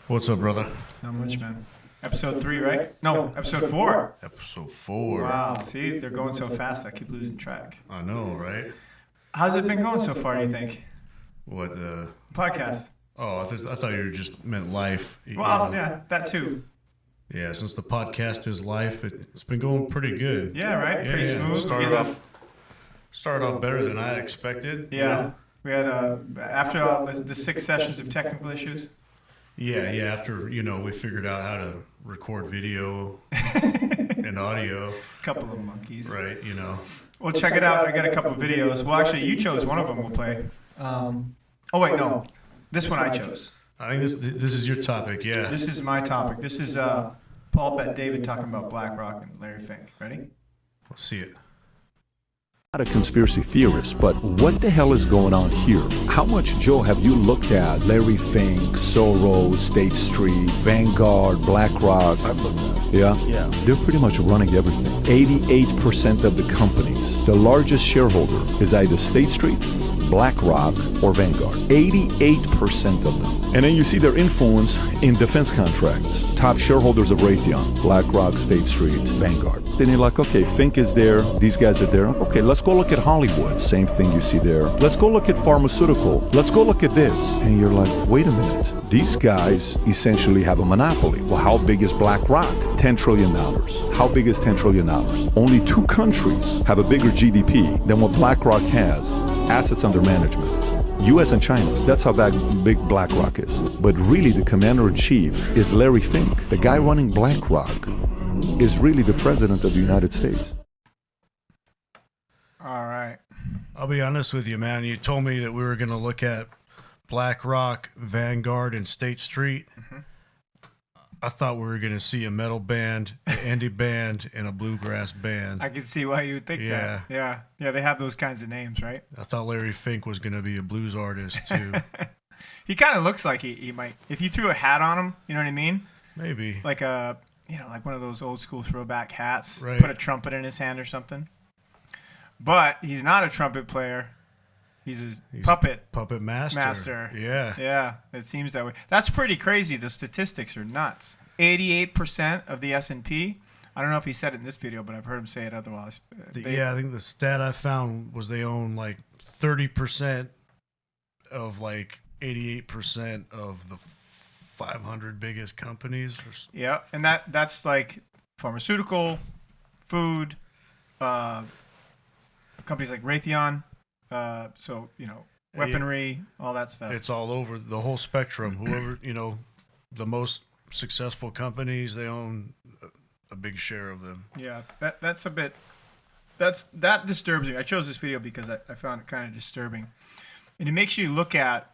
What's up, brother? Not much, man. Episode 3, right? No, episode 4. Episode 4. Wow, see, they're going so fast, I keep losing track. I know, right? How's it been going so far, do you think? What, Podcast. Oh, I thought you just meant life. Well, yeah, that too. Yeah, since the podcast is life, it's been going pretty good. Yeah, right? Yeah, Pretty smooth. Started off better than I expected. Yeah. We had, after the 6 sessions of technical issues. Yeah, after, we figured out how to record video and audio. Couple of monkeys. Right, Well, check it out. I got a couple of videos. Well, actually, you chose one of them we'll play. Oh, wait, no. This one I chose. I think this is your topic, yeah. This is my topic. This is Paul Bet David talking about BlackRock and Larry Fink. Ready? Let's see it. Not a conspiracy theorist, but what the hell is going on here? How much, Joe, have you looked at Larry Fink, Soros, State Street, Vanguard, BlackRock? I've looked at it. Yeah? They're pretty much running everything. 88% of the companies, the largest shareholder is either State Street, BlackRock, or Vanguard. 88% of them. And then you see their influence in defense contracts. Top shareholders of Raytheon, BlackRock, State Street, Vanguard. Then you're like, okay, Fink is there, these guys are there. Okay, let's go look at Hollywood. Same thing you see there. Let's go look at pharmaceutical. Let's go look at this. And you're like, wait a minute. These guys essentially have a monopoly. Well, how big is BlackRock? $10 trillion. How big is $10 trillion? Only 2 countries have a bigger GDP than what BlackRock has. Assets under management. US and China. That's how big BlackRock is. But really the commander-in-chief is Larry Fink. The guy running BlackRock is really the president of the United States. All right. I'll be honest with you, man. You told me that we were going to look at BlackRock, Vanguard, and State Street. Mm-hmm. I thought we were going to see a metal band, an indie band, and a bluegrass band. I can see why you would think that. Yeah, they have those kinds of names, right? I thought Larry Fink was going to be a blues artist, too. He kind of looks like he might. If you threw a hat on him, you know what I mean? Maybe. Like like one of those old school throwback hats. Right. Put a trumpet in his hand or something. But he's not a trumpet player. He's a puppet master. Yeah. Yeah, it seems that way. That's pretty crazy. The statistics are nuts. 88% of the S&P. I don't know if he said it in this video, but I've heard him say it otherwise. I think the stat I found was they own like 30% of like 88% of the 500 biggest companies. Yeah, and that's like pharmaceutical, food, companies like Raytheon. Weaponry, all that stuff. It's all over the whole spectrum. Whoever, the most successful companies, they own a big share of them. Yeah, that disturbs me. I chose this video because I found it kind of disturbing. And it makes you look at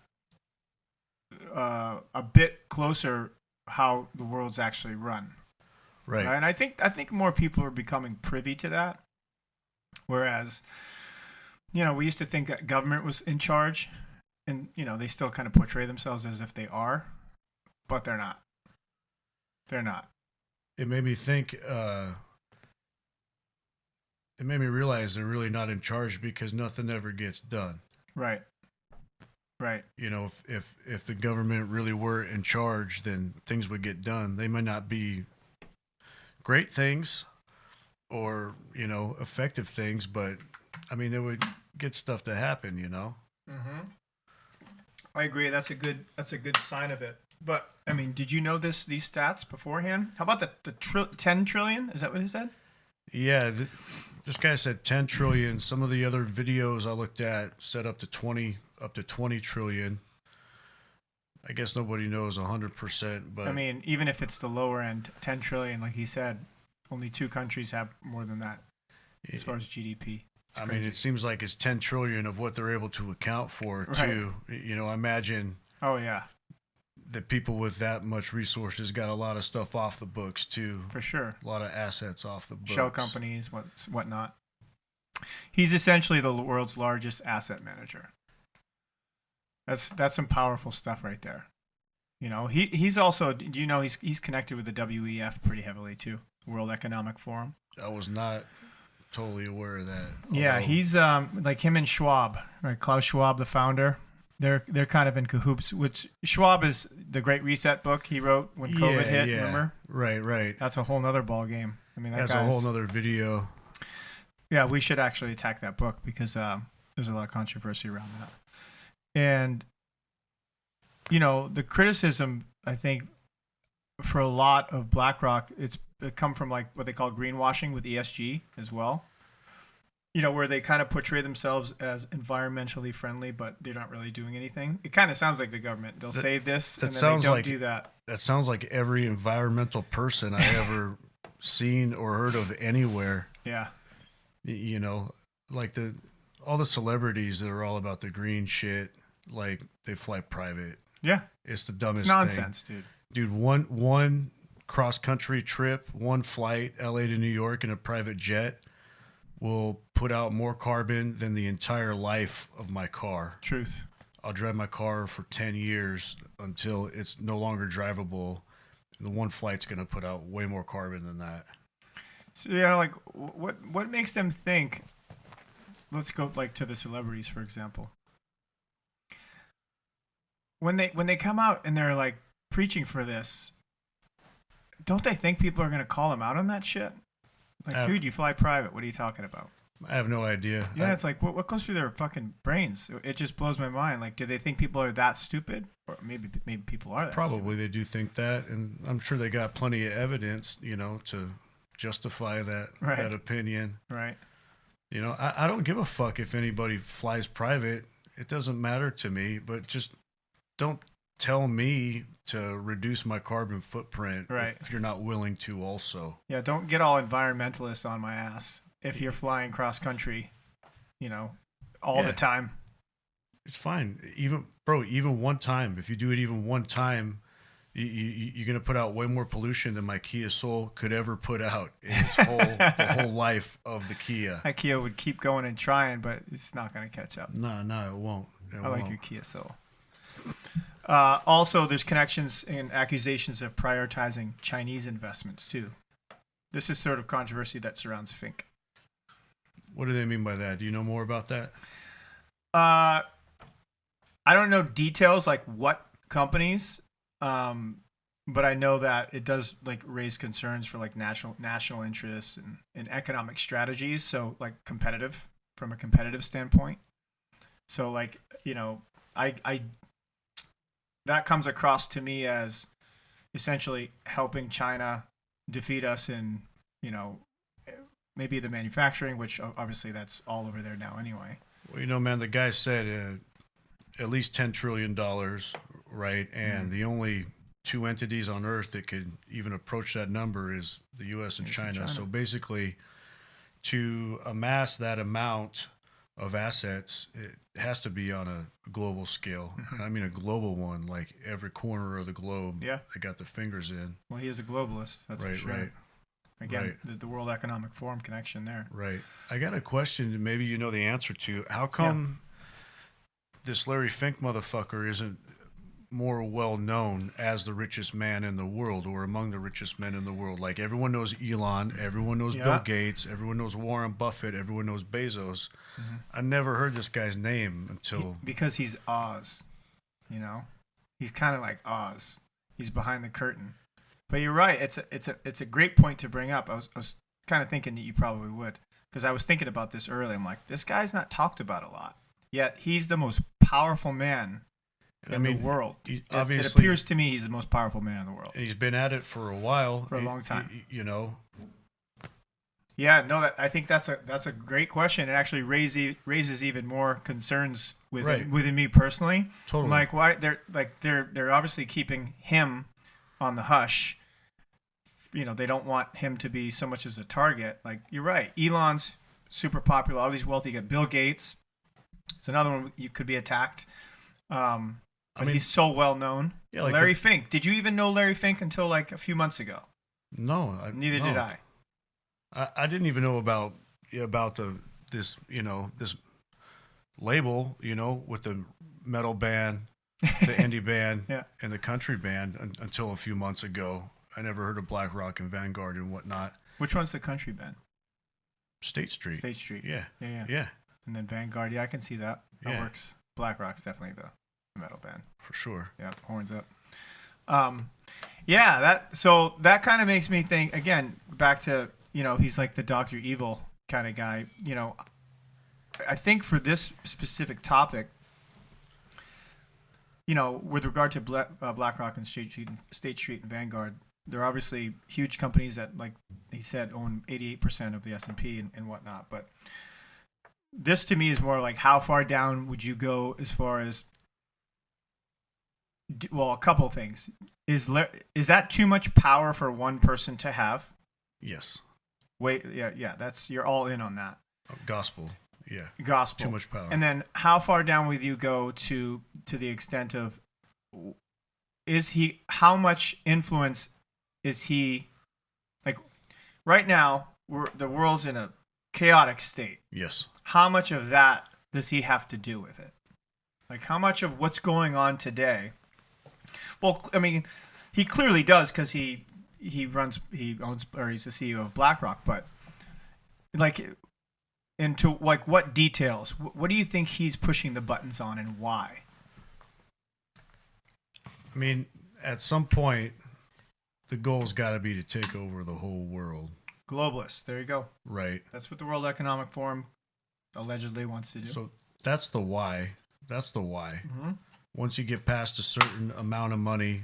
a bit closer how the world's actually run. Right. And I think more people are becoming privy to that. Whereas we used to think that government was in charge, and, they still kind of portray themselves as if they are, but they're not. They're not. It made me think, it made me realize they're really not in charge because nothing ever gets done. Right. If the government really were in charge, then things would get done. They might not be great things or, effective things, but, they would get stuff to happen, Mm-hmm. I agree. That's a good sign of it. But did you know these stats beforehand? How about the 10 trillion? Is that what he said? Yeah, this guy said 10 trillion. Some of the other videos I looked at said up to 20 trillion. I guess nobody knows 100%, but even if it's the lower end, 10 trillion, like he said, only 2 countries have more than that as far as GDP. It seems like it's 10 trillion of what they're able to account for, too. Right. Imagine. Oh, yeah. That people with that much resources got a lot of stuff off the books, too. For sure. A lot of assets off the books. Shell companies, whatnot. He's essentially the world's largest asset manager. That's some powerful stuff right there. He's also, he's connected with the WEF pretty heavily, too. World Economic Forum. I was not totally aware of that. Yeah, he's like him and Schwab, right? Klaus Schwab, the founder. they're kind of in cahoots. Which Schwab is the Great Reset book he wrote when COVID hit. Remember? Right. That's a whole nother ball game. I mean, That's a whole nother video. Yeah, we should actually attack that book because there's a lot of controversy around that. And the criticism, I think, for a lot of BlackRock, it come from like what they call greenwashing with ESG as well. Where they kind of portray themselves as environmentally friendly, but they're not really doing anything. It kind of sounds like the government. They'll say this, and then they don't do that. That sounds like every environmental person I ever seen or heard of anywhere. Yeah. Like all the celebrities that are all about the green shit, like they fly private. Yeah. It's the dumbest it's nonsense, thing. Dude, one cross-country trip, one flight, LA to New York in a private jet will put out more carbon than the entire life of my car. Truth. I'll drive my car for 10 years until it's no longer drivable. The one flight's going to put out way more carbon than that. So, like what makes them think, let's go like to the celebrities, for example. When they come out and they're like preaching for this, don't they think people are going to call them out on that shit? Like, dude, you fly private. What are you talking about? I have no idea. Yeah, it's like, what goes through their fucking brains? It just blows my mind. Like, do they think people are that stupid? Or maybe people are that Probably stupid. They do think that. And I'm sure they got plenty of evidence, to justify that opinion. Right. I don't give a fuck if anybody flies private. It doesn't matter to me. But just don't tell me to reduce my carbon footprint if you're not willing to also. Yeah, don't get all environmentalist on my ass if you're flying cross country, all the time. It's fine. Even one time, if you do it even one time, you're going to put out way more pollution than my Kia Soul could ever put out in the whole life of the Kia. That Kia would keep going and trying, but it's not going to catch up. No, it won't. I like your Kia Soul. Also, there's connections and accusations of prioritizing Chinese investments, too. This is sort of controversy that surrounds Fink. What do they mean by that? Do you know more about that? I don't know details like what companies, but I know that it does like raise concerns for like national interests and economic strategies. So like from a competitive standpoint. So like, I that comes across to me as essentially helping China defeat us in, maybe the manufacturing, which obviously that's all over there now anyway. Well, man, the guy said at least $10 trillion, right? And the only two entities on Earth that could even approach that number is the U.S. and China. So basically, to amass that amount of assets, it has to be on a global scale. I mean, a global one, like every corner of the globe. Yeah, they got their fingers in. Well, he is a globalist. That's for sure. Right. Again, the World Economic Forum connection there. Right. I got a question. Maybe you know the answer to. How come this Larry Fink motherfucker isn't more well known as the richest man in the world or among the richest men in the world? Like everyone knows Elon, everyone knows Bill Gates, everyone knows Warren Buffett, everyone knows Bezos. I never heard this guy's name until because he's Oz, he's kind of like Oz. He's behind the curtain. But you're right. It's a great point to bring up. I was kind of thinking that you probably would, because I was thinking about this earlier. I'm like, this guy's not talked about a lot, yet he's the most powerful man in the world. Obviously, it appears to me he's the most powerful man in the world. And he's been at it for a while, for a long time. Yeah, no, I think that's a great question. It actually raises even more concerns within me personally. Totally. Like why they're obviously keeping him on the hush. They don't want him to be so much as a target. Like you're right, Elon's super popular. All these wealthy. You got Bill Gates. It's another one you could be attacked. But he's so well known. Yeah, like Larry Fink. Did you even know Larry Fink until like a few months ago? No, neither did I. I didn't even know about this label, with the metal band, the indie band, and the country band until a few months ago. I never heard of BlackRock and Vanguard and whatnot. Which one's the country band? State Street. State Street. Yeah. And then Vanguard. Yeah, I can see that. That works. BlackRock's definitely a metal band. For sure. Yeah, horns up. That kind of makes me think again back to, he's like the Dr. Evil kind of guy. I think for this specific topic, with regard to BlackRock and State Street and Vanguard, they're obviously huge companies that, like he said, own 88% of the S&P and whatnot. But this to me is more like, how far down would you go as far as, well, a couple of things. Is that too much power for one person to have? Yes. Wait, yeah, you're all in on that. Gospel. Yeah. Gospel. Too much power. And then how far down would you go to the extent of, how much influence is he, like right now the world's in a chaotic state. Yes. How much of that does he have to do with it? Like how much of what's going on today? Well, I mean, he clearly does because he owns, or he's the CEO of BlackRock, but like into like what details? What do you think he's pushing the buttons on and why? I mean, at some point, the goal's got to be to take over the whole world. Globalists. There you go. Right. That's what the World Economic Forum allegedly wants to do. So that's the why. Mm-hmm. Once you get past a certain amount of money,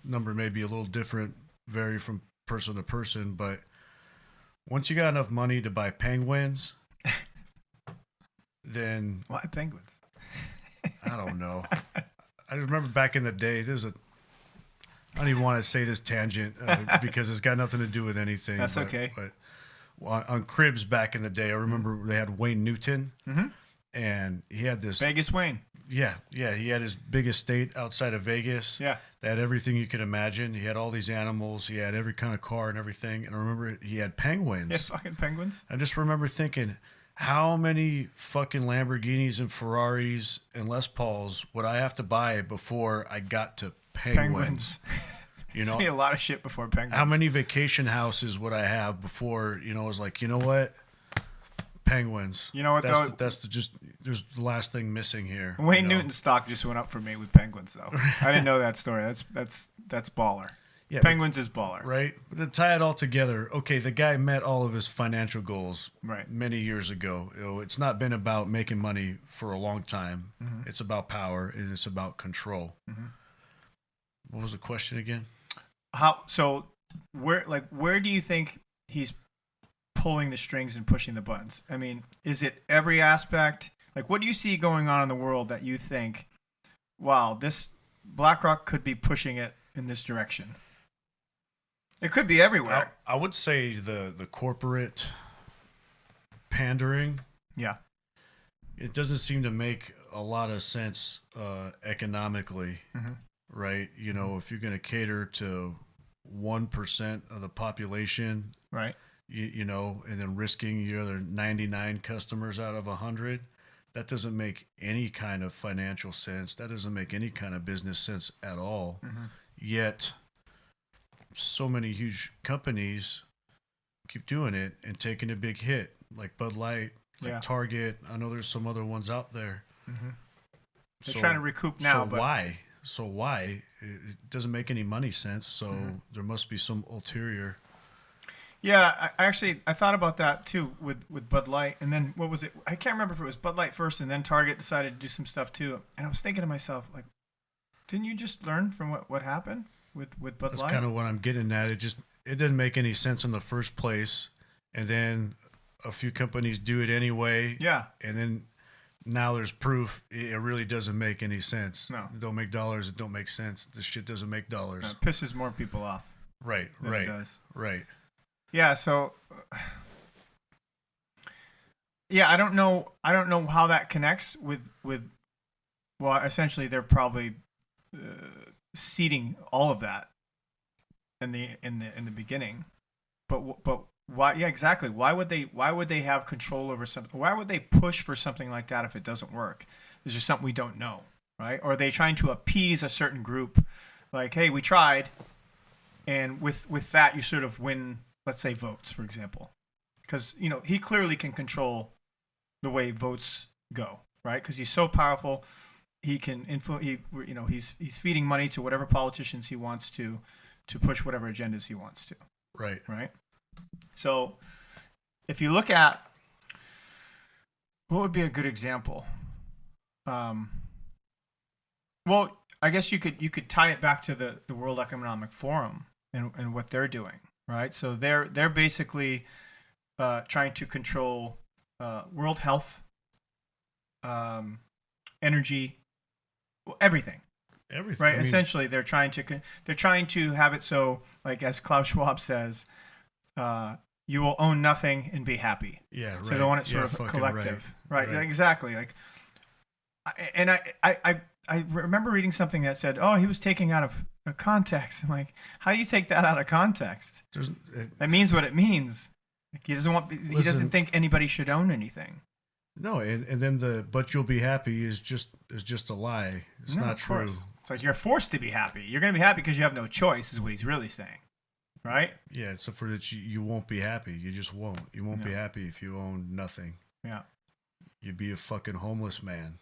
number may be a little different, vary from person to person, but once you got enough money to buy penguins, then... Why penguins? I don't know. I remember back in the day, I don't even want to say this tangent because it's got nothing to do with anything. That's okay. But on Cribs back in the day, I remember they had Wayne Newton, and he had this... Vegas Wayne. Yeah. He had his big estate outside of Vegas. Yeah. They had everything you could imagine. He had all these animals. He had every kind of car and everything. And I remember he had penguins. Yeah, fucking penguins. I just remember thinking, how many fucking Lamborghinis and Ferraris and Les Pauls would I have to buy before I got to penguins? You know, a lot of shit before penguins. How many vacation houses would I have before, I was like, you know what? Penguins. You know what, there's the last thing missing here. Wayne Newton's stock just went up for me with penguins, though. I didn't know that story. That's baller. Yeah, penguins is baller. Right? But to tie it all together, okay, the guy met all of his financial goals right many years ago. It's not been about making money for a long time. Mm-hmm. It's about power and it's about control. Mm-hmm. What was the question again? Where do you think he's pulling the strings and pushing the buttons? I mean, is it every aspect? Like, what do you see going on in the world that you think, wow, this BlackRock could be pushing it in this direction? It could be everywhere. I would say the corporate pandering. Yeah. It doesn't seem to make a lot of sense economically, right? If you're going to cater to 1% of the population, right? And then risking your other 99 customers out of 100, that doesn't make any kind of financial sense. That doesn't make any kind of business sense at all. Mm-hmm. Yet, so many huge companies keep doing it and taking a big hit, like Bud Light, like Target. I know there's some other ones out there. Mm-hmm. They're trying to recoup now. So why? It doesn't make any money sense. So there must be some ulterior. Yeah, I thought about that too with Bud Light, and then what was it? I can't remember if it was Bud Light first, and then Target decided to do some stuff too. And I was thinking to myself, like, didn't you just learn from what happened with Bud Light? That's kind of what I'm getting at. It didn't make any sense in the first place, and then a few companies do it anyway. Yeah, and then now there's proof it really doesn't make any sense. No, it don't make dollars. It don't make sense. This shit doesn't make dollars. It pisses more people off. Right. It does. Right. Yeah, so I don't know how that connects with well, essentially they're probably seeding all of that in the beginning. But why? Yeah, exactly. Why would they have control over something? Why would they push for something like that if it doesn't work? Is there something we don't know, right? Or are they trying to appease a certain group? Like, hey, we tried, and with that you sort of win, let's say, votes, for example, because he clearly can control the way votes go, right? Because he's so powerful. he can he's feeding money to whatever politicians he wants to push whatever agendas he wants to. Right. Right. So if you look at what would be a good example, well, I guess you could tie it back to the World Economic Forum and what they're doing, right? So they're basically trying to control world health, energy, everything. Everything. Right. Essentially, they're trying to have it so, like as Klaus Schwab says, you will own nothing and be happy. Yeah. Right. So they want it sort of collective. Right. Exactly. Like, and I remember reading something that said, "Oh, he was taking out of context." I'm like, how do you take that out of context? That means what it means. Like, he doesn't think anybody should own anything. No, and then "but you'll be happy" is just a lie. It's not true. It's like you're forced to be happy. You're going to be happy because you have no choice, is what he's really saying, right? Yeah, except for that you won't be happy. You just won't. You won't be happy if you own nothing. Yeah. You'd be a fucking homeless man.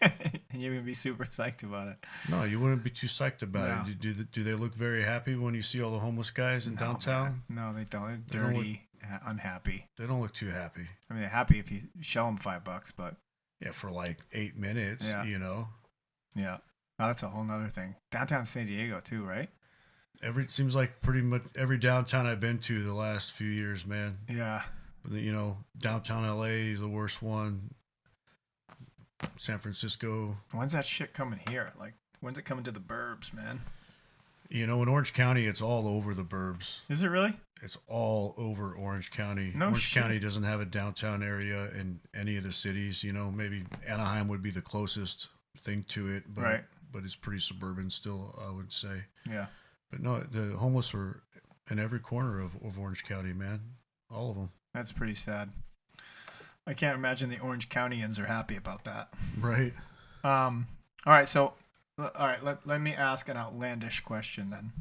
And you're going to be super psyched about it. No, you wouldn't be too psyched about it. Do they look very happy when you see all the homeless guys in downtown? Man. No, they don't. They're dirty, unhappy. They don't look too happy. I mean, they're happy if you show them $5, but... Yeah, for like 8 minutes, Yeah. Yeah. Oh, that's a whole nother thing. Downtown San Diego, too, right? It seems like pretty much every downtown I've been to the last few years, man. Yeah. Downtown LA is the worst one. San Francisco. When's that shit coming here? Like, when's it coming to the burbs, man? In Orange County, it's all over the burbs. Is it really? It's all over Orange County. No Orange shit. County doesn't have a downtown area in any of the cities. Maybe Anaheim would be the closest thing to it, but Right. but it's pretty suburban still, I would say. Yeah. But no, the homeless are in every corner of Orange County, man. All of them. That's pretty sad. I can't imagine the Orange Countyans are happy about that. Right. All right. So, let me ask an outlandish question then.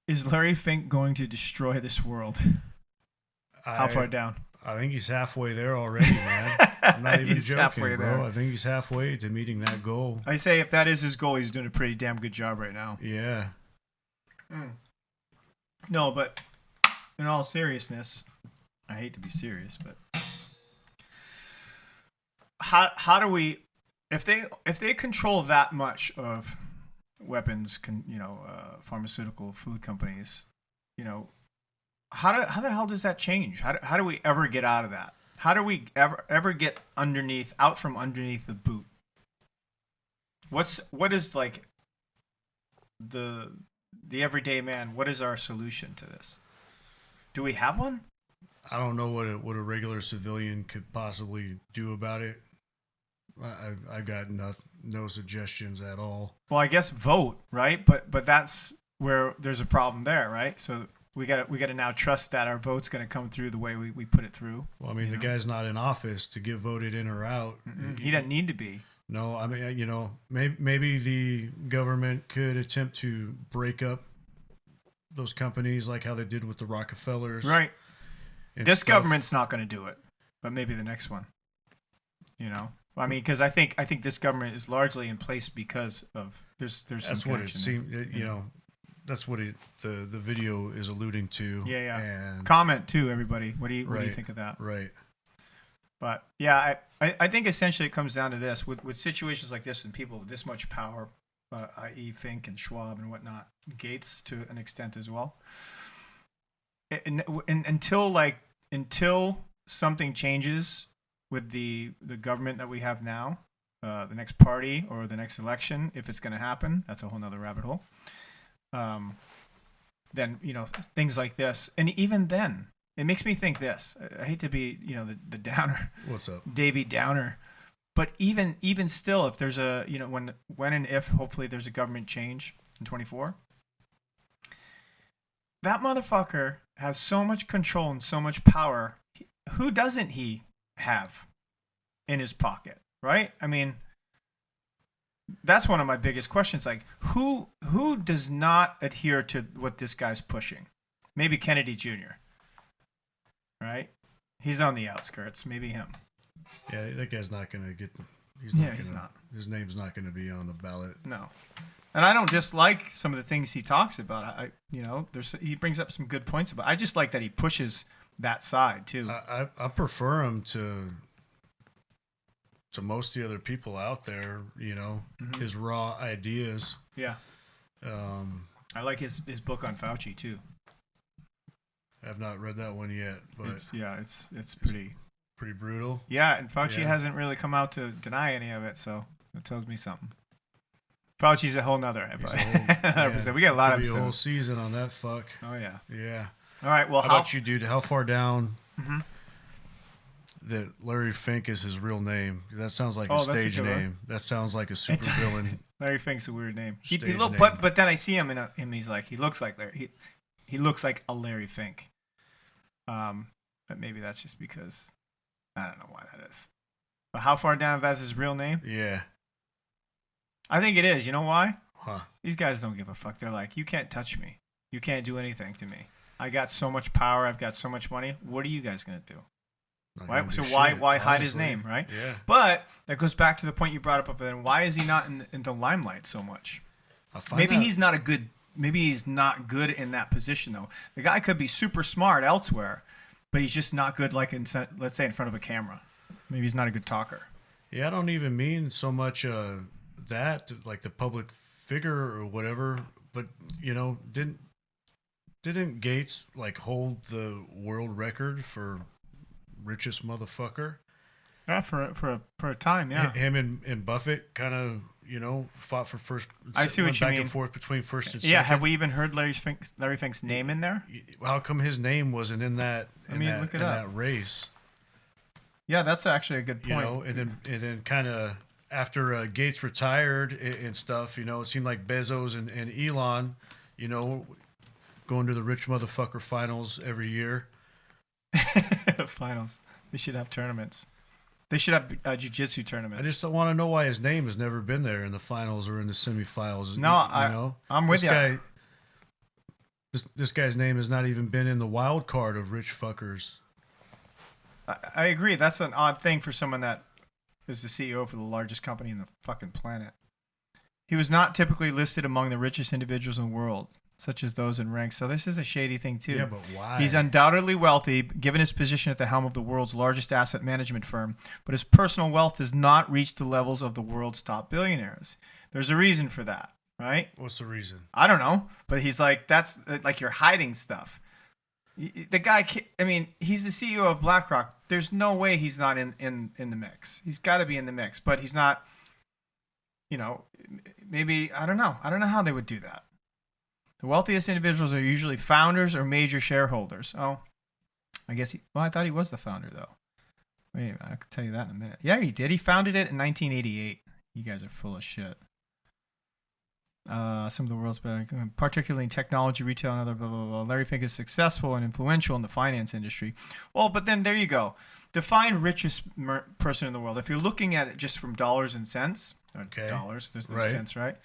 Is Larry Fink going to destroy this world? How far down? I think he's halfway there already, man. I'm not even He's joking, halfway bro. there. I think he's halfway to meeting that goal. I say if that is his goal, he's doing a pretty damn good job right now. Yeah. No, but in all seriousness, I hate to be serious, but how do we, if they control that much of weapons, pharmaceutical food companies, how the hell does that change? How do we ever get out of that? How do we ever get out from underneath the boot? What is like the everyday man? What is our solution to this? Do we have one? I don't know what a regular civilian could possibly do about it. I got no suggestions at all. Well, I guess vote, right? But that's where there's a problem there, right? So we got to now trust that our vote's going to come through the way we put it through. Well, I mean, the guy's not in office to get voted in or out. He doesn't need to be. No, I mean, maybe the government could attempt to break up those companies like how they did with the Rockefellers. Right. This stuff. government's not going to do it, but maybe the next one. I mean, because I think this government is largely in place because of there's some that's what it connection seemed. That's what the video is alluding to. Yeah. And comment too, everybody. What do you think of that? Right. But yeah, I think essentially it comes down to this with situations like this and people with this much power, i.e. Fink and Schwab and whatnot, Gates to an extent as well. And until something changes with the government that we have now, the next party or the next election, if it's going to happen, that's a whole nother rabbit hole. Then things like this, and even then, it makes me think this. I hate to be the downer. What's up, Davy Downer? But even still, if there's a when and if hopefully there's a government change in 2024, that motherfucker has so much control and so much power. Who doesn't he have in his pocket, right? I mean, that's one of my biggest questions. Like, who does not adhere to what this guy's pushing? Maybe Kennedy Jr., right? He's on the outskirts. Maybe him. Yeah, that guy's not going to He's he's gonna, not. His name's not going to be on the ballot. No. And I don't dislike some of the things he talks about. He brings up some good points about. I just like that he pushes that side too. I prefer him to most of the other people out there. His raw ideas. Yeah. I like his book on Fauci too. I've not read that one yet, but it's pretty brutal. Yeah, and Fauci hasn't really come out to deny any of it, so that tells me something. Fauci's a whole nother episode. We got a lot of episodes. A whole season on that fuck. Oh yeah. Yeah. All right. Well, how about you, dude? How far down that Larry Fink is his real name? That sounds like a stage name. That sounds like a super villain. Larry Fink's a weird name. Name. But then I see him and he's like, he looks like Larry. He looks like a Larry Fink. But maybe that's just because I don't know why that is. But how far down if that's his real name? Yeah. I think it is. You know why? Huh. These guys don't give a fuck. They're like, you can't touch me. You can't do anything to me. I got so much power. I've got so much money. What are you guys going to do? Why hide his name, right? Yeah. But that goes back to the point you brought up then. Why is he not in the limelight so much? Maybe he's not good in that position though. The guy could be super smart elsewhere, but he's just not good let's say in front of a camera. Maybe he's not a good talker. Yeah, I don't even mean so much that like the public figure or whatever, but didn't Gates like hold the world record for richest motherfucker? Yeah, for a time, yeah. Him and Buffett kind of fought for first. I see what you mean. Back and forth between first and second. Yeah, have we even heard Larry Fink's name in there? How come his name wasn't in that? Look it up. That race. Yeah, that's actually a good point. And then kind of after Gates retired and stuff, it seemed like Bezos and Elon, going to the rich motherfucker finals every year. Finals. They should have tournaments. They should have jiu-jitsu tournaments. I just don't want to know why his name has never been there in the finals or in the semifinals. No, I'm with you. This guy's name has not even been in the wild card of rich fuckers. I agree. That's an odd thing for someone that is the CEO for the largest company in the fucking planet. He was not typically listed among the richest individuals in the world, such as those in ranks. So this is a shady thing too. Yeah, but why? He's undoubtedly wealthy, given his position at the helm of the world's largest asset management firm, but his personal wealth does not reach the levels of the world's top billionaires. There's a reason for that, right? What's the reason? I don't know, but he's like, that's like you're hiding stuff. The guy, he's the CEO of BlackRock. There's no way he's not in the mix. He's got to be in the mix, but he's not. Maybe I don't know. I don't know how they would do that. The wealthiest individuals are usually founders or major shareholders. Oh, I guess I thought he was the founder though. Wait, I can tell you that in a minute. Yeah, he did. He founded it in 1988. You guys are full of shit. Some of the world's better, particularly in technology, retail, and other blah, blah, blah. Larry Fink is successful and influential in the finance industry. Well, but then there you go. Define richest person in the world. If you're looking at it just from dollars and cents, dollars, there's no cents, right?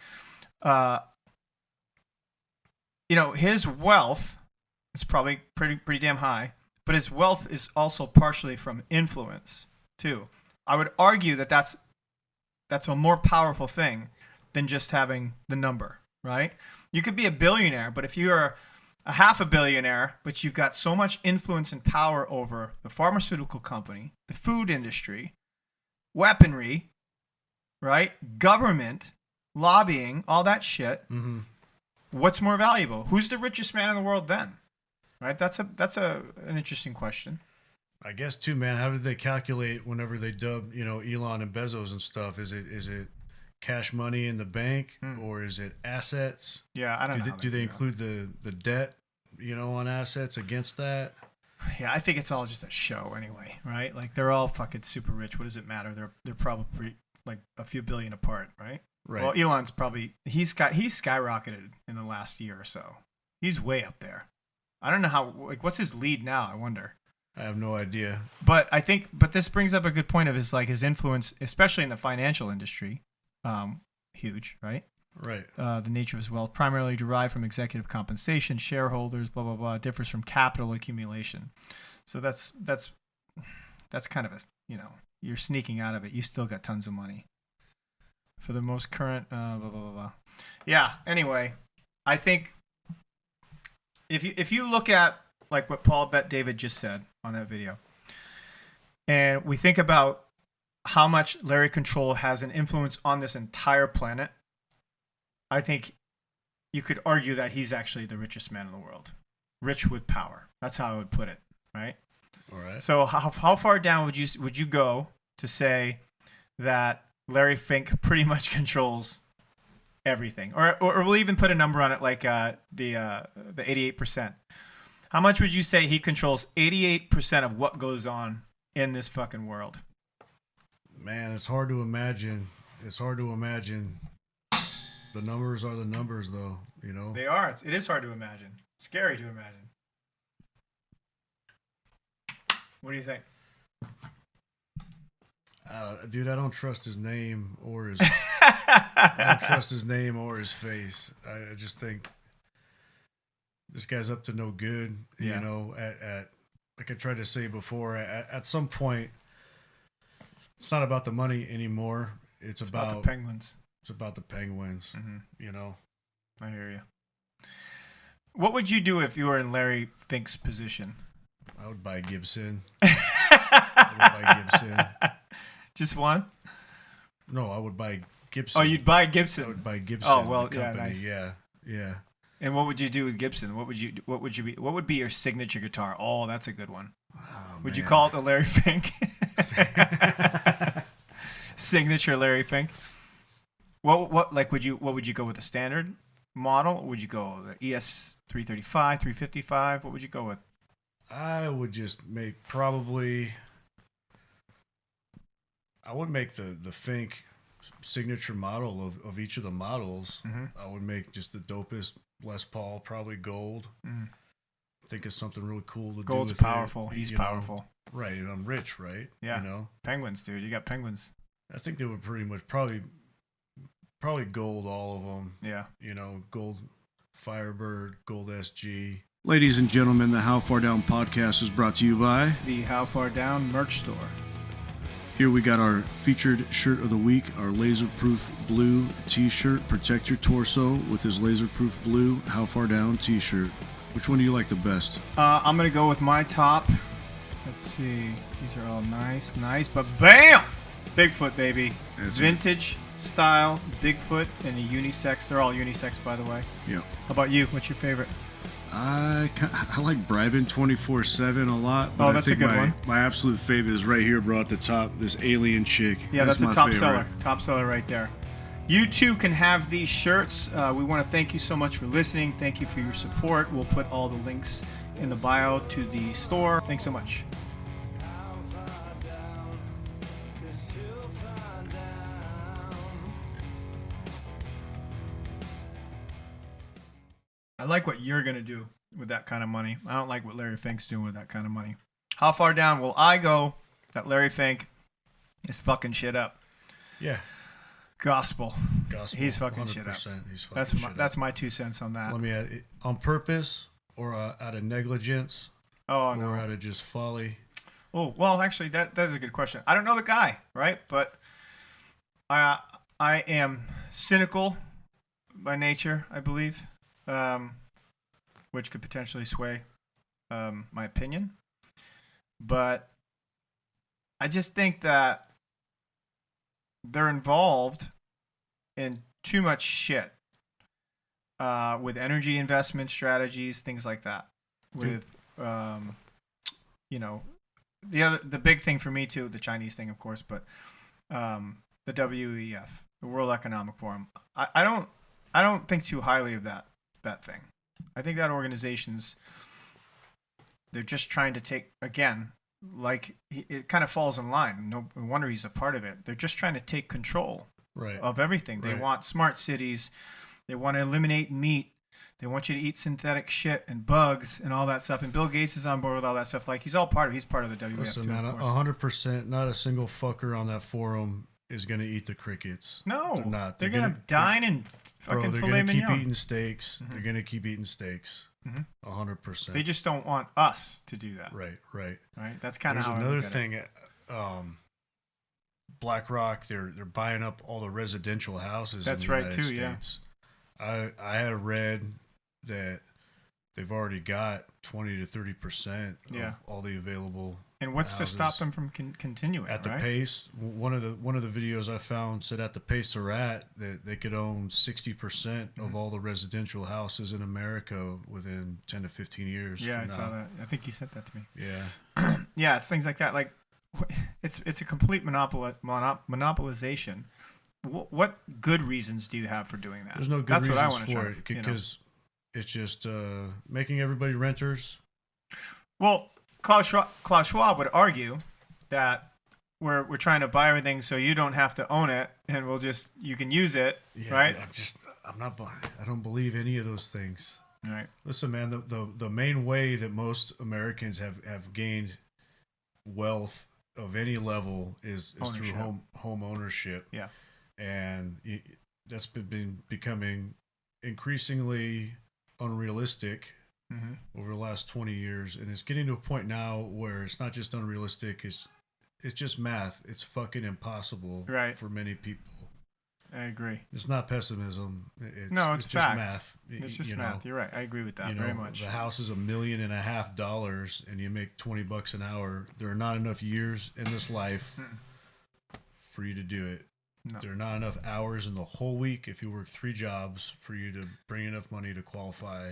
His wealth is probably pretty damn high, but his wealth is also partially from influence too. I would argue that that's a more powerful thing than just having the number, right? You could be a billionaire, but if you're a half a billionaire, but you've got so much influence and power over the pharmaceutical company, the food industry, weaponry, right? Government, lobbying, all that shit. Mm-hmm. What's more valuable? Who's the richest man in the world then? Right? That's an interesting question. I guess too, man. How did they calculate whenever they dubbed, Elon and Bezos and stuff? Is it cash money in the bank or is it assets? Yeah, I don't know. Do they include the debt, on assets against that? Yeah, I think it's all just a show anyway, right? Like they're all fucking super rich. What does it matter? They're probably like a few billion apart, right? Right. Well, Elon's probably he's skyrocketed in the last year or so. He's way up there. I don't know how. What's his lead now? I wonder. I have no idea. But this brings up a good point of his influence, especially in the financial industry. Huge, right? Right. The nature of his wealth primarily derived from executive compensation, shareholders, blah blah blah. Differs from capital accumulation. So that's kind of a you're sneaking out of it. You still got tons of money. For the most current, blah, blah, blah, blah. Yeah, anyway, I think if you look at like what Paul Bet David just said on that video, and we think about how much Larry Control has an influence on this entire planet, I think you could argue that he's actually the richest man in the world. Rich with power. That's how I would put it, right? All right. So how far down would you go to say that Larry Fink pretty much controls everything? Or we'll even put a number on it, like the 88%. How much would you say he controls 88% of what goes on in this fucking world? Man, it's hard to imagine. It's hard to imagine. The numbers are the numbers, though, you know? They are. It is hard to imagine. Scary to imagine. What do you think? Dude, I don't trust his name or his I don't trust his name or his face. I just think this guy's up to no good. Yeah. You know, at like I tried to say before, at some point, it's not about the money anymore. It's about the Penguins. It's about the Penguins. Mm-hmm. You know. I hear you. What would you do if you were in Larry Fink's position? I would buy Gibson. I would buy Gibson. Just one? No, I would buy Gibson. Oh, you'd buy Gibson. I would buy Gibson. Oh, well, the yeah, company. nice. Yeah. And what would you do with Gibson? What would be your signature guitar? Oh, that's a good one. Oh, Would you man. call it the Larry Fink? Signature Larry Fink. What would you go with, the standard model? Or would you go the ES 335, 355? What would you go with? I would just make I would make the Fink signature model of each of the models. Mm-hmm. I would make just the dopest Les Paul, probably gold. Mm. I think it's something really cool to Gold's do with powerful. it, He's you know. powerful. Right, and I'm rich, right? Yeah. You know? Penguins, dude. You got penguins. I think they would pretty much probably gold, all of them. Yeah. You know, gold Firebird, gold SG. Ladies and gentlemen, the How Far Down podcast is brought to you by The How Far Down merch store. Here we got our featured shirt of the week, our laserproof blue t-shirt. Protect your torso with his laserproof blue How Far Down t-shirt. Which one do you like the best? I'm going to go with my top. Let's see. These are all nice, but bam! Bigfoot, baby. That's Vintage style Bigfoot and a unisex. They're all unisex, by the way. Yeah. How about you? What's your favorite? I like Bribin 24/7 a lot, but Oh, I that's a think good one. my absolute favorite is right here, bro, at the top. This alien chick. Yeah, that's a my top favorite. seller. Top seller right there. You too can have these shirts. We want to thank you so much for listening. Thank you for your support. We'll put all the links in the bio to the store. Thanks so much. I like what you're going to do with that kind of money. I don't like what Larry Fink's doing with that kind of money. How far down will I go that Larry Fink is fucking shit up? Yeah. Gospel. He's fucking 100%. shit up. He's fucking shit up. That's my 2 cents on that. Let me add it, on purpose or out of negligence Oh no. or out of just folly. Oh well, actually, that's a good question. I don't know the guy, right? But I am cynical by nature, I believe, which could potentially sway my opinion. But I just think that they're involved in too much shit with energy investment strategies, things like that. With the big thing for me too, the Chinese thing, of course, but the WEF, the World Economic Forum. I don't think too highly of that thing. I think that they're just trying to take, again, like it kind of falls in line. No wonder he's a part of it. They're just trying to take control of everything. They want smart cities. They want to eliminate meat. They want you to eat synthetic shit and bugs and all that stuff. And Bill Gates is on board with all that stuff. Like he's part of the WEF. Listen, too, man, of course. 100%. Not a single fucker on that forum is going to eat the crickets. No, they're not. They're gonna dine in fucking they're filet gonna keep mignon. eating steaks. Mm-hmm. They're gonna keep eating steaks. 100%. They just don't want us to do that. Right. Right. That's kind of There's how another I look at thing. it. BlackRock, they're buying up all the residential houses. That's in the right, United too, yeah. States. I had read that they've already got 20 to 30% of Yeah. all the available. And what's to houses. stop them from continuing? At the right? pace, one of the videos I found said at the pace they're at, that they could own 60% of all the residential houses in America within 10 to 15 years. Yeah, from I now. saw that. I think you sent that to me. Yeah, Yeah, it's things like that. Like, it's a complete monopolization. What good reasons do you have for doing that? there's no good That's what I reasons want to for try it to, you know. because it's just making everybody renters. Well, Klaus Schwab would argue that we're trying to buy everything so you don't have to own it, and you can use it, Yeah, right? I don't believe any of those things. Right. Listen, man, the main way that most Americans have gained wealth of any level is through Ownership. home ownership. Yeah. And that's been becoming increasingly unrealistic Mm-hmm. over the last 20 years, and it's getting to a point now where it's not just unrealistic, it's just math. It's fucking impossible Right. for many people. I agree. It's not pessimism. It's It's just fact. math. It's just you math. know, You're right. I agree with that you know, very much. the house is $1.5 million, and you make $20 an hour. There are not enough years in this life for you to do it. No. There are not enough hours in the whole week if you work 3 jobs for you to bring enough money to qualify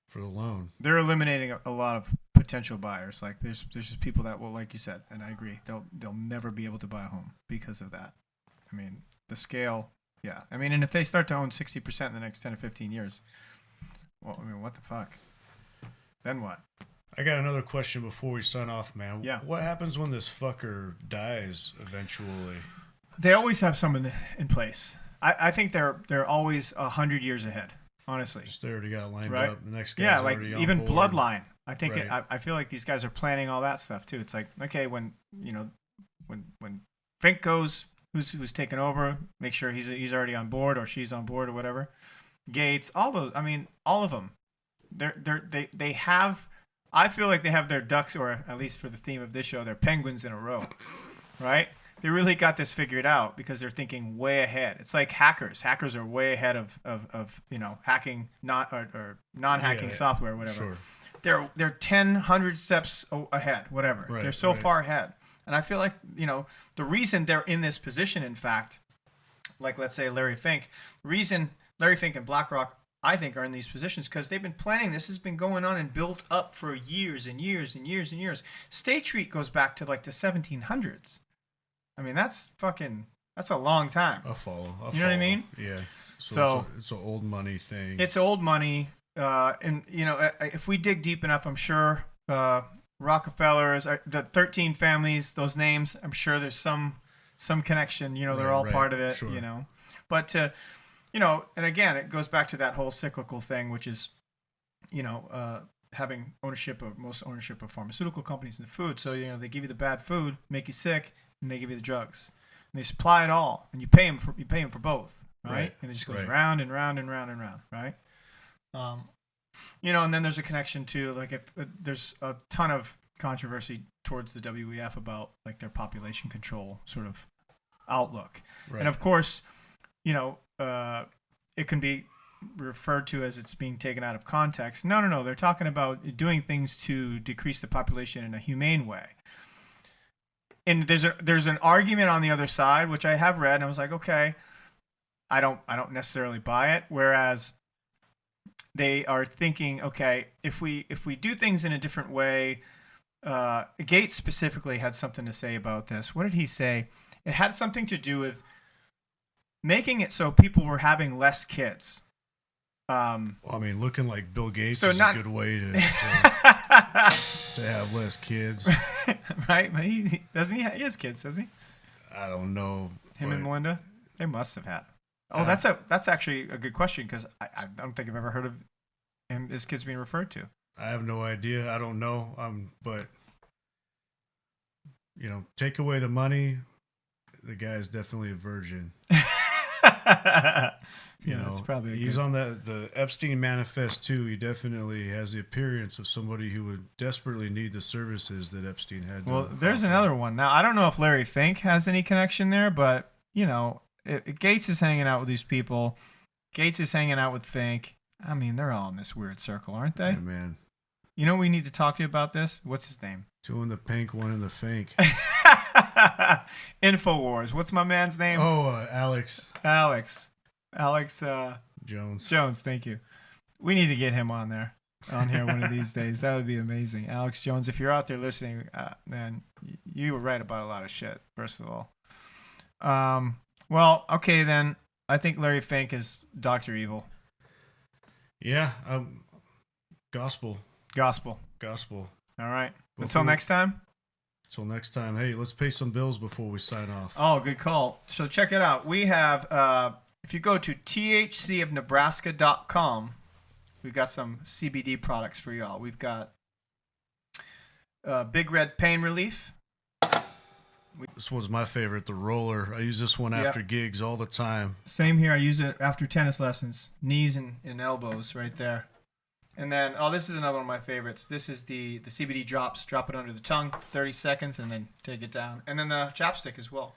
for the loan. They're eliminating a lot of potential buyers. Like there's just people that will, like you said, and I agree, they'll never be able to buy a home because of that. I mean, the scale, yeah. I mean, and if they start to own 60% in the next 10 to 15 years, well, I mean, what the fuck? Then what? I got another question before we sign off, man. Yeah. What happens when this fucker dies eventually? They always have someone in place. I think they're always 100 years ahead. Honestly, Just they already got it lined right? up. The next guy's Yeah, like already on even board. bloodline. I think Right. I feel like these guys are planning all that stuff too. It's like, okay, when Fink goes, who's taking over, make sure he's already on board or she's on board or whatever. Gates, all those. I mean, all of them. They have. I feel like they have their ducks, or at least for the theme of this show, their penguins in a row, right? They really got this figured out because they're thinking way ahead. It's like hackers. Hackers are way ahead of hacking or non-hacking Yeah, software or whatever. Sure. They're 10, 100 steps ahead, whatever. Right, They're so right. far ahead. And I feel like, the reason they're in this position, in fact, like let's say Larry Fink, reason Larry Fink and BlackRock, I think, are in these positions because they've been planning. This has been going on and built up for years and years and years and years. State Street goes back to like the 1700s. I mean, that's a long time. I'll follow. You know what I mean? Yeah. So it's an old money thing. It's old money. And, if we dig deep enough, I'm sure Rockefellers, the 13 families, those names, I'm sure there's some connection. They're all Right, part of it, sure. But, and again, it goes back to that whole cyclical thing, which is, having most ownership of pharmaceutical companies and food. So, they give you the bad food, make you sick, and they give you the drugs. And they supply it all, and you pay them for both, right? Right, And it just goes right. round and round and round and round, right? And then there's a connection to, like, if there's a ton of controversy towards the WEF about, like, their population control sort of outlook. Right. And of course, it can be referred to as it's being taken out of context. No. They're talking about doing things to decrease the population in a humane way. And there's an argument on the other side, which I have read, and I was like, okay, I don't necessarily buy it. Whereas they are thinking, okay, if we do things in a different way, Gates specifically had something to say about this. What did he say? It had something to do with making it so people were having less kids. Well, I mean, looking like Bill Gates So is not- a good way to have less kids. Right? But he has kids, doesn't he? I don't know. Him and but Melinda? They must have had. Oh, that's actually a good question because I don't think I've ever heard of his kids being referred to. I have no idea. I don't know. But take away the money, the guy's definitely a virgin. You know, that's probably he's on the Epstein manifest too. He definitely has the appearance of somebody who would desperately need the services that Epstein had. Well, to there's offer. another one. Now, I don't know if Larry Fink has any connection there, but, you know, Gates is hanging out with these people. Gates is hanging out with Fink. I mean, they're all in this weird circle, aren't they? Yeah, man. You know, we need to talk to you about this. What's his name? Two in the pink, one in the fink. Infowars. What's my man's name? Oh, Alex Alex Jones. Thank you. We need to get him on here one of these days. That would be amazing. Alex Jones, if you're out there listening, man, you were right about a lot of shit, first of all. Well, okay, then. I think Larry Fink is Dr. Evil. Yeah. Gospel. All right. Until Before- next time. Until next time. Hey, let's pay some bills before we sign off. Oh, good call. So check it out. We have, if you go to thcofnebraska.com, we've got some CBD products for y'all. We've got Big Red Pain Relief. This one's my favorite, the roller. I use this one after gigs all the time. Same here. I use it after tennis lessons. Knees and elbows right there. And then, this is another one of my favorites. This is the CBD drops. Drop it under the tongue, 30 seconds, and then take it down. And then the chapstick as well.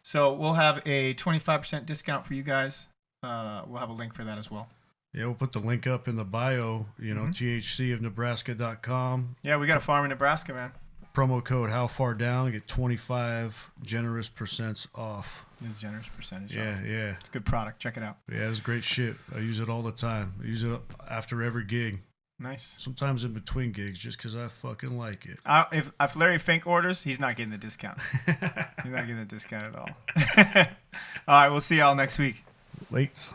So we'll have a 25% discount for you guys. We'll have a link for that as well. Yeah, we'll put the link up in the bio, thcofnebraska.com. Yeah, we got a farm in Nebraska, man. Promo code How Far Down, get 25 generous percents off. This is generous percentage. Yeah, off. yeah. It's a good product. Check it out. Yeah, it's great shit. I use it all the time. I use it after every gig. Nice. Sometimes in between gigs, just because I fucking like it. If Larry Fink orders, he's not getting the discount. He's not getting the discount at all. All right, we'll see y'all next week. Lates.